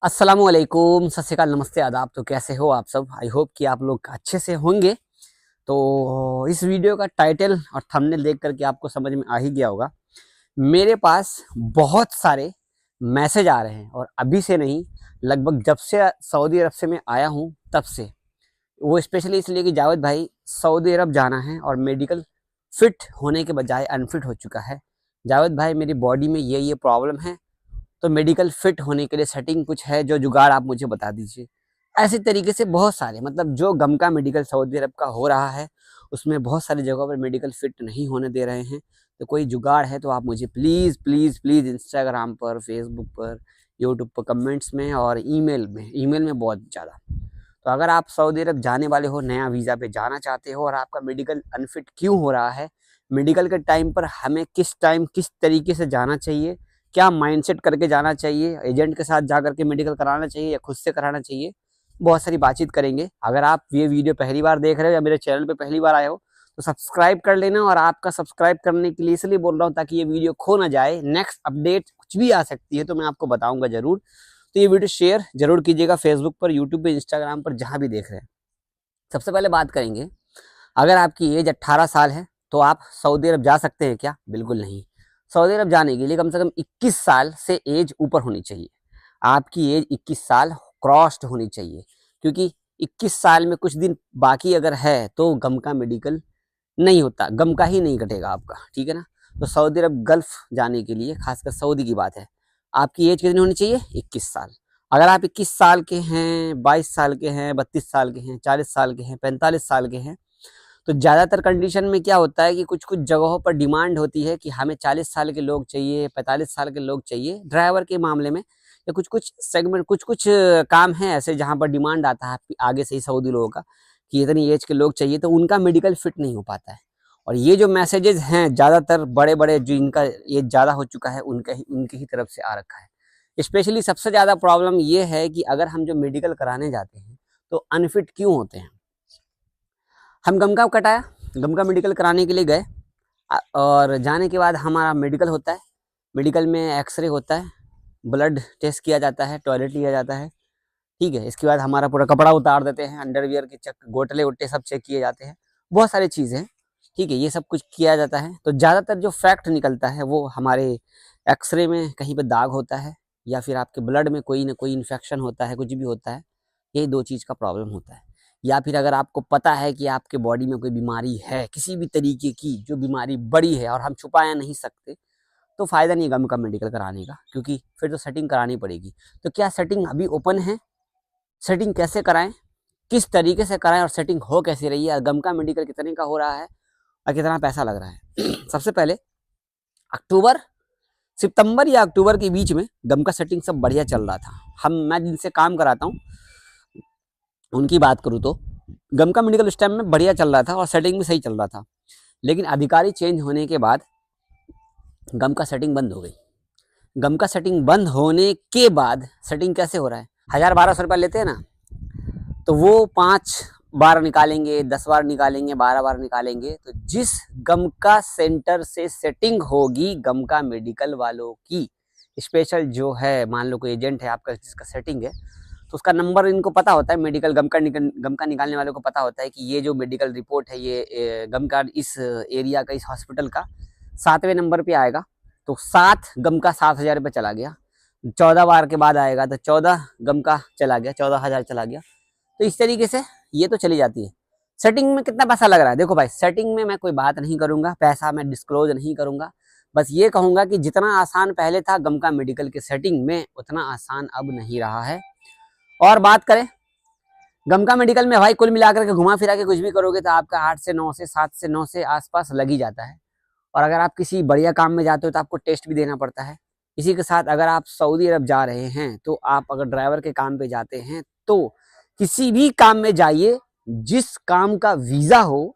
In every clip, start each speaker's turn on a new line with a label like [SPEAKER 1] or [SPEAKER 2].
[SPEAKER 1] अस्सलामुअलैकुम, सत श्री अकाल, नमस्ते, आदाब। तो कैसे हो आप सब? आई होप कि आप लोग अच्छे से होंगे। तो इस वीडियो का टाइटल और थंबनेल देख करके आपको समझ में आ ही गया होगा। मेरे पास बहुत सारे मैसेज आ रहे हैं और अभी से नहीं, लगभग जब से सऊदी अरब से मैं आया हूँ तब से। वो स्पेशली इसलिए कि जावेद भाई सऊदी अरब जाना है और मेडिकल फिट होने के बजाय अनफिट हो चुका है। जावेद भाई मेरी बॉडी में ये प्रॉब्लम है, तो मेडिकल फिट होने के लिए सेटिंग कुछ है जो जुगाड़ आप मुझे बता दीजिए। ऐसे तरीके से बहुत सारे, मतलब जो गम का मेडिकल सऊदी अरब का हो रहा है उसमें बहुत सारी जगहों पर मेडिकल फिट नहीं होने दे रहे हैं। तो कोई जुगाड़ है तो आप मुझे प्लीज़ प्लीज़ प्लीज़ इंस्टाग्राम पर, फेसबुक पर, यूट्यूब पर कमेंट्स में और ईमेल में बहुत ज़्यादा। तो अगर आप सऊदी अरब जाने वाले हो, नया वीज़ा पे जाना चाहते हो और आपका मेडिकल अनफिट क्यों हो रहा है, मेडिकल के टाइम पर हमें किस टाइम किस तरीके से जाना चाहिए, क्या माइंडसेट करके जाना चाहिए, एजेंट के साथ जा करके मेडिकल कराना चाहिए या खुद से कराना चाहिए, बहुत सारी बातचीत करेंगे। अगर आप ये वीडियो पहली बार देख रहे हो या मेरे चैनल पे पहली बार आए हो तो सब्सक्राइब कर लेना। और आपका सब्सक्राइब करने के लिए इसलिए बोल रहा हूँ ताकि ये वीडियो खो ना जाए। नेक्स्ट अपडेट कुछ भी आ सकती है तो मैं आपको बताऊंगा जरूर। तो ये वीडियो शेयर जरूर कीजिएगा, फेसबुक पर, यूट्यूब पर, इंस्टाग्राम पर, जहाँ भी देख रहे हैं। सबसे पहले बात करेंगे, अगर आपकी एज 18 साल है तो आप सऊदी अरब जा सकते हैं क्या? बिल्कुल नहीं। सऊदी अरब जाने के लिए कम से कम 21 साल से एज ऊपर होनी चाहिए। आपकी एज 21 साल क्रॉस्ड होनी चाहिए, क्योंकि 21 साल में कुछ दिन बाकी अगर है तो गम का मेडिकल नहीं होता, गम का ही नहीं कटेगा आपका, ठीक है ना। तो सऊदी अरब गल्फ जाने के लिए, खासकर सऊदी की बात है, आपकी एज कितनी होनी चाहिए? 21 साल। अगर आप 21 साल के हैं, 22 साल के हैं, 32 साल के हैं, 40 साल के हैं, 45 साल के हैं, तो ज़्यादातर कंडीशन में क्या होता है कि कुछ कुछ जगहों पर डिमांड होती है कि हमें 40 साल के लोग चाहिए, 45 साल के लोग चाहिए ड्राइवर के मामले में, या कुछ कुछ सेगमेंट, कुछ कुछ काम हैं ऐसे जहाँ पर डिमांड आता है आगे से ही सऊदी लोगों का कि इतनी एज के लोग चाहिए, तो उनका मेडिकल फिट नहीं हो पाता है। और ये जो मैसेजेस हैं ज़्यादातर बड़े बड़े जो इनका एज ज़्यादा हो चुका है उनके ही तरफ से आ रखा है। स्पेशली सबसे ज़्यादा प्रॉब्लम ये है कि अगर हम जो मेडिकल कराने जाते हैं तो अनफिट क्यों होते हैं। हम गम का कटाया, गम का मेडिकल कराने के लिए गए और जाने के बाद हमारा मेडिकल होता है। मेडिकल में एक्सरे होता है, ब्लड टेस्ट किया जाता है, टॉयलेट लिया जाता है, ठीक है। इसके बाद हमारा पूरा कपड़ा उतार देते हैं, अंडरवियर के चेक, गोटले वोटले सब चेक किए जाते हैं, बहुत सारी चीज़ें हैं, ठीक है। ये सब कुछ किया जाता है। तो ज़्यादातर जो फैक्ट निकलता है वो हमारे एक्सरे में कहीं पर दाग होता है या फिर आपके ब्लड में कोई ना कोई इन्फेक्शन होता है, कुछ भी होता है। यही दो चीज़ का प्रॉब्लम होता है। या फिर अगर आपको पता है कि आपके बॉडी में कोई बीमारी है, किसी भी तरीके की जो बीमारी बड़ी है और हम छुपाया नहीं सकते, तो फ़ायदा नहीं गम का मेडिकल कराने का, क्योंकि फिर तो सेटिंग करानी पड़ेगी। तो क्या सेटिंग अभी ओपन है? सेटिंग कैसे कराएं, किस तरीके से कराएं और सेटिंग हो कैसे रही है, गम का मेडिकल कितने का हो रहा है और कितना पैसा लग रहा है। सबसे पहले सितंबर या अक्टूबर के बीच में गम का सेटिंग सब बढ़िया चल रहा था। मैं जिनसे काम कराता हूँ उनकी बात करूँ तो गम का मेडिकल उस टाइम में बढ़िया चल रहा था और सेटिंग भी सही चल रहा था। लेकिन अधिकारी चेंज होने के बाद गम का सेटिंग बंद हो गई। गम का सेटिंग बंद होने के बाद सेटिंग कैसे हो रहा है, 1000-1200 रुपये लेते हैं ना, तो वो 5 बार निकालेंगे, 10 बार निकालेंगे, 12 बार निकालेंगे। तो जिस गम का सेंटर से सेटिंग होगी गम का मेडिकल वालों की, स्पेशल जो है, मान लो कोई एजेंट है आपका जिसका सेटिंग है, तो उसका नंबर इनको पता होता है। मेडिकल गम का निकालने वालों को पता होता है कि ये जो मेडिकल रिपोर्ट है ये गम का इस एरिया का, इस हॉस्पिटल का 7वें नंबर पे आएगा। तो 7 गम का 7000 रुपये चला गया। 14 बार के बाद आएगा तो 14 गम का चला गया, 14,000 चला गया। तो इस तरीके से ये तो चली जाती है। सेटिंग में कितना पैसा लग रहा है, देखो भाई, सेटिंग में मैं कोई बात नहीं करूंगा, पैसा मैं डिस्क्लोज नहीं करूंगा। बस ये कहूंगा कि जितना आसान पहले था गम का मेडिकल के सेटिंग में, उतना आसान अब नहीं रहा है। और बात करें गम का मेडिकल में, भाई कुल मिलाकर के घुमा फिरा के कुछ भी करोगे तो आपका 8 से 9 से 7 से 9 से आसपास लग ही जाता है। और अगर आप किसी बढ़िया काम में जाते हो तो आपको टेस्ट भी देना पड़ता है। इसी के साथ अगर आप सऊदी अरब जा रहे हैं तो आप अगर ड्राइवर के काम पे जाते हैं तो किसी भी काम में जाइए, जिस काम का वीजा हो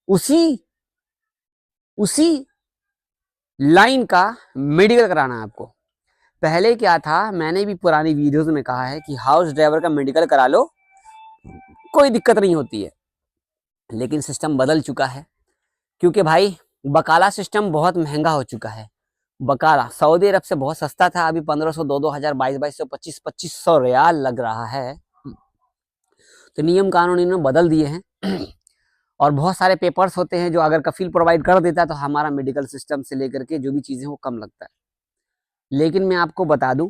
[SPEAKER 1] उसी उसी लाइन का मेडिकल कराना है आपको। पहले क्या था, मैंने भी पुरानी वीडियोस में कहा है कि हाउस ड्राइवर का मेडिकल करा लो, कोई दिक्कत नहीं होती है। लेकिन सिस्टम बदल चुका है, क्योंकि भाई बकाला सिस्टम बहुत महंगा हो चुका है। बकाला सऊदी अरब से बहुत सस्ता था, अभी 1500, 2000, 2200, 2500 रियाल लग रहा है। तो नियम कानून इन्होंने बदल दिए हैं और बहुत सारे पेपर्स होते हैं जो अगर कफील प्रोवाइड कर देता है तो हमारा मेडिकल सिस्टम से लेकर के जो भी चीज़ें वो कम लगता है। लेकिन मैं आपको बता दूं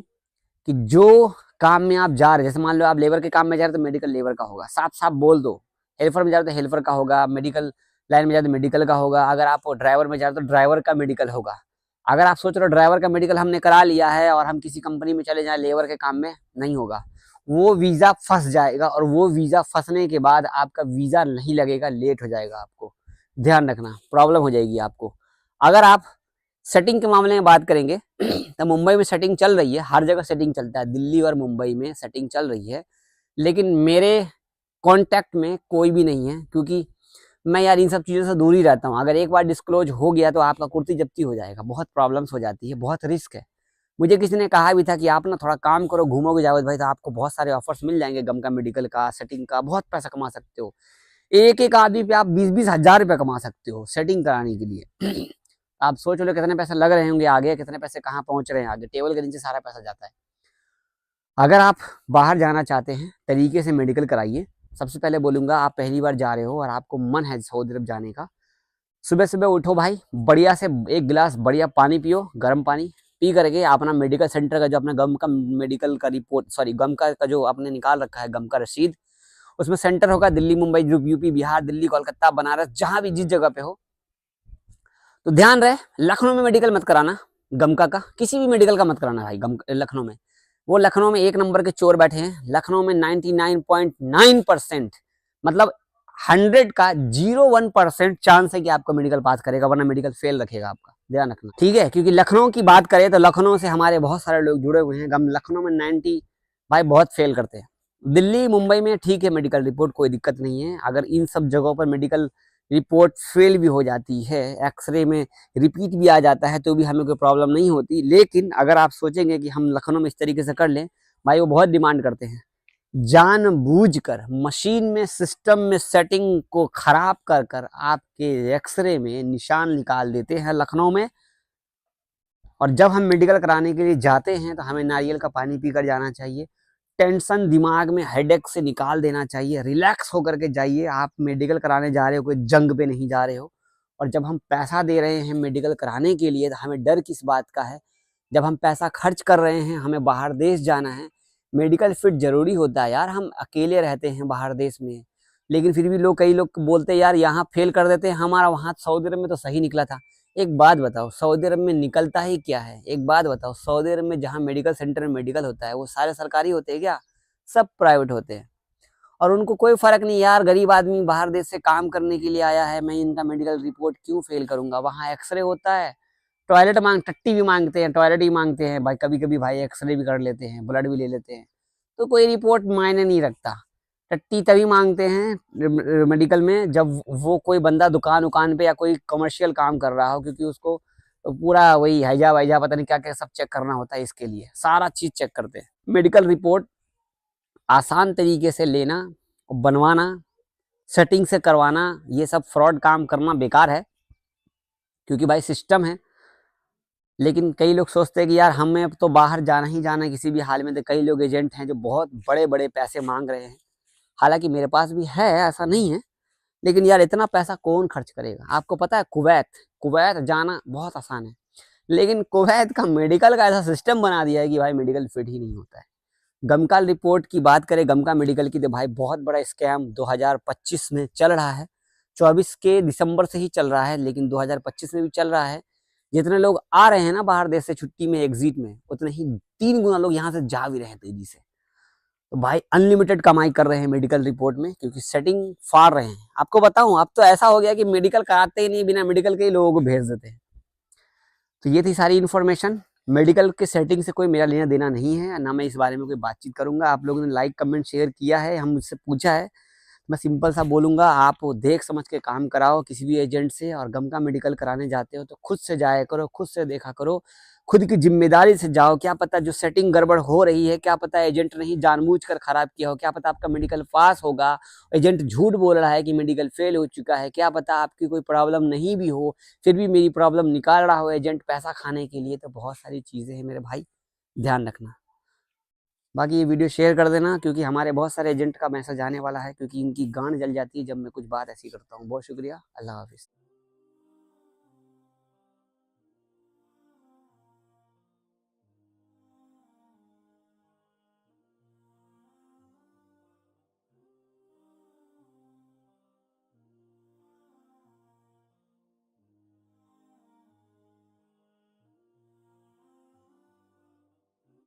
[SPEAKER 1] कि जो काम में आप जा रहे हैं, जैसे मान लो आप लेबर के काम में जा रहे हैं तो मेडिकल लेबर का होगा, साफ साफ बोल दो। हेल्पर में जा रहे तो हेल्पर का होगा, मेडिकल लाइन में जा रहे तो मेडिकल का होगा, अगर आप ड्राइवर में जा रहे तो ड्राइवर का मेडिकल होगा। अगर आप सोच रहे हो ड्राइवर का मेडिकल हमने करा लिया है और हम किसी कंपनी में चले जाए लेबर के काम में, नहीं होगा, वो वीज़ा फंस जाएगा और वो वीज़ा फंसने के बाद आपका वीज़ा नहीं लगेगा, लेट हो जाएगा। आपको ध्यान रखना, प्रॉब्लम हो जाएगी आपको। अगर आप सेटिंग के मामले में बात करेंगे तो मुंबई में सेटिंग चल रही है, हर जगह सेटिंग चलता है, दिल्ली और मुंबई में सेटिंग चल रही है, लेकिन मेरे कांटेक्ट में कोई भी नहीं है, क्योंकि मैं यार इन सब चीज़ों से दूर ही रहता हूँ। अगर एक बार डिस्क्लोज हो गया तो आपका कुर्ती जब्ती हो जाएगा, बहुत प्रॉब्लम्स हो जाती है, बहुत रिस्क है। मुझे किसी ने कहा भी था कि आप ना थोड़ा काम करो, घूमोगे जावेद भाई तो आपको बहुत सारे ऑफर्स मिल जाएंगे, गम का, मेडिकल का, सेटिंग का, बहुत पैसा कमा सकते हो। एक एक आदमी पे आप 20-20 हजार रुपये कमा सकते हो सेटिंग कराने के लिए। आप सोच लो कितने पैसे लग रहे होंगे आगे, कितने पैसे कहाँ पहुंच रहे हैं आगे, टेबल के नीचे सारा पैसा जाता है। अगर आप बाहर जाना चाहते हैं तरीके से मेडिकल कराइए। सबसे पहले बोलूँगा, आप पहली बार जा रहे हो और आपको मन है सऊदी अरब जाने का, सुबह सुबह उठो भाई, बढ़िया से एक गिलास बढ़िया पानी पियो, गर्म पानी पी करके अपना मेडिकल सेंटर का जो अपना गम का मेडिकल का रिपोर्ट, सॉरी गम का जो आपने निकाल रखा है गम का रसीद, उसमें सेंटर होगा दिल्ली, मुंबई, यूपी, बिहार, दिल्ली, कोलकाता, बनारस, जहाँ भी जिस जगह पे हो। तो ध्यान रहे, लखनऊ में मेडिकल मत कराना, गमका का किसी भी मेडिकल का मत कराना भाई। लखनऊ में, वो लखनऊ में एक नंबर के चोर बैठे हैं। लखनऊ में 99.9%, मतलब 100 का 0.1% चांस है कि आपका मेडिकल पास करेगा, वरना मेडिकल फेल रखेगा आपका, ध्यान रखना, ठीक है। क्योंकि लखनऊ की बात करें तो लखनऊ से हमारे बहुत सारे लोग जुड़े हुए हैं। गम लखनऊ में 90 भाई बहुत फेल करते हैं। दिल्ली, मुंबई में ठीक है मेडिकल रिपोर्ट, कोई दिक्कत नहीं है। अगर इन सब जगहों पर मेडिकल रिपोर्ट फेल भी हो जाती है, एक्सरे में रिपीट भी आ जाता है, तो भी हमें कोई प्रॉब्लम नहीं होती। लेकिन अगर आप सोचेंगे कि हम लखनऊ में इस तरीके से कर लें, भाई वो बहुत डिमांड करते हैं, जानबूझकर मशीन में, सिस्टम में सेटिंग को खराब कर कर आपके एक्सरे में निशान निकाल देते हैं लखनऊ में। और जब हम मेडिकल कराने के लिए जाते हैं तो हमें नारियल का पानी पीकर जाना चाहिए, टेंशन दिमाग में, हेडेक से निकाल देना चाहिए, रिलैक्स होकर के जाइए। आप मेडिकल कराने जा रहे हो, कोई जंग पे नहीं जा रहे हो। और जब हम पैसा दे रहे हैं मेडिकल कराने के लिए तो हमें डर किस बात का है? जब हम पैसा खर्च कर रहे हैं, हमें बाहर देश जाना है, मेडिकल फिट जरूरी होता है यार। हम अकेले रहते हैं बाहर देश में, लेकिन फिर भी लोग, कई लोग बोलते हैं यार यहाँ फेल कर देते हैं, हमारा वहाँ सऊदी अरब में तो सही निकला था। एक बात बताओ, सऊदी अरब में निकलता ही क्या है? एक बात बताओ, सऊदी अरब में जहाँ मेडिकल सेंटर में मेडिकल होता है वो सारे सरकारी होते हैं क्या? सब प्राइवेट होते हैं। और उनको कोई फर्क नहीं, यार गरीब आदमी बाहर देश से काम करने के लिए आया है, मैं इनका मेडिकल रिपोर्ट क्यों फेल करूंगा? वहाँ एक्सरे होता है, टॉयलेट टट्टी भी मांगते हैं, टॉयलेट भी मांगते हैं भाई, कभी कभी भाई एक्सरे भी कर लेते हैं, ब्लड भी ले लेते हैं। तो कोई रिपोर्ट मायने नहीं रखता। टट्टी तभी मांगते हैं मेडिकल में जब वो कोई बंदा दुकान उकान पे या कोई कमर्शियल काम कर रहा हो, क्योंकि उसको पूरा वही हैजा वैजा पता नहीं क्या क्या सब चेक करना होता है, इसके लिए सारा चीज चेक करते हैं। मेडिकल रिपोर्ट आसान तरीके से लेना, बनवाना, सेटिंग से करवाना, ये सब फ्रॉड काम करना बेकार है, क्योंकि भाई सिस्टम है। लेकिन कई लोग सोचते हैं कि यार हमें तो बाहर जाना ही जाना है किसी भी हाल में। तो कई लोग एजेंट हैं जो बहुत बड़े बड़े पैसे मांग रहे हैं, हालांकि मेरे पास भी है, ऐसा नहीं है, लेकिन यार इतना पैसा कौन खर्च करेगा? आपको पता है कुवैत, कुवैत जाना बहुत आसान है, लेकिन कुवैत का मेडिकल का ऐसा सिस्टम बना दिया है कि भाई मेडिकल फिट ही नहीं होता है। गमका रिपोर्ट की बात करें, गमका मेडिकल की, तो भाई बहुत बड़ा स्कैम 2025 में चल रहा है। 24 के दिसंबर से ही चल रहा है, लेकिन 2025 में भी चल रहा है। जितने लोग आ रहे हैं ना बाहर देश से छुट्टी में, एग्जिट में, उतने ही 3 गुना लोग यहाँ से जा भी रहे हैं तेजी से। तो भाई अनलिमिटेड कमाई कर रहे हैं मेडिकल रिपोर्ट में, क्योंकि सेटिंग फाड़ रहे हैं। आपको बताऊं, अब तो ऐसा हो गया कि मेडिकल कराते ही नहीं, बिना मेडिकल के ही लोगों को भेज देते हैं। तो ये थी सारी इन्फॉर्मेशन। मेडिकल के सेटिंग से कोई मेरा लेना देना नहीं है, ना मैं इस बारे में कोई बातचीत करूंगा। आप लोगों ने लाइक कमेंट शेयर किया है, हम मुझसे पूछा है, मैं सिंपल सा बोलूंगा, आप देख समझ के काम कराओ किसी भी एजेंट से। और गम का मेडिकल कराने जाते हो तो खुद से जाया करो, खुद से देखा करो, खुद की जिम्मेदारी से जाओ। क्या पता जो सेटिंग गड़बड़ हो रही है, क्या पता एजेंट नहीं जानबूझकर खराब किया हो, क्या पता आपका मेडिकल पास होगा, एजेंट झूठ बोल रहा है कि मेडिकल फेल हो चुका है, क्या पता आपकी कोई प्रॉब्लम नहीं भी हो, फिर भी मेरी प्रॉब्लम निकाल रहा हो एजेंट पैसा खाने के लिए। तो बहुत सारी चीजें हैं मेरे भाई, ध्यान रखना। बाकी ये वीडियो शेयर कर देना, क्योंकि हमारे बहुत सारे एजेंट का मैसेज आने वाला है, क्योंकि इनकी गांड जल जाती है जब मैं कुछ बात ऐसी करता हूँ। बहुत शुक्रिया, अल्लाह हाफिज।